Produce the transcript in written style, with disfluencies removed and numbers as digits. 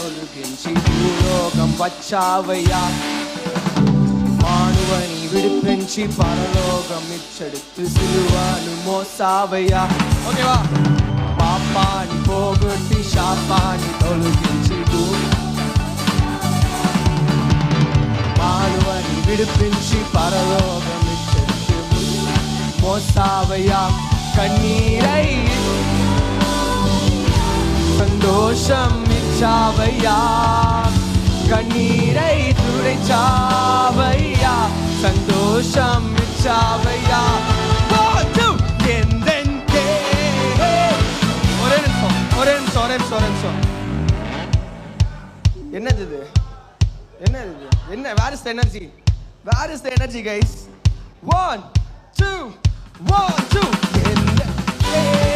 తొలగించి భూలోకం వచ్చావయ్యా మానవని విడిపించి పరలోకం ఇచ్చడుతూ సిలువను మోసావయ్యా ఓకేవా పాపాన్ని పోగొట్టి శాపాన్ని తొలగించి మానవని విడిపించి పరలోకం ఇచ్చడుతూ మోసావయ్యా కన్నీరై சந்தோஷம் இச்சாவையா கண்ணீரை துடைச்சாவையா சந்தோஷம் இச்சாவையா ஒரே நிமிஷம் என்னது இது என்ன where is the energy guys 1 2 1 2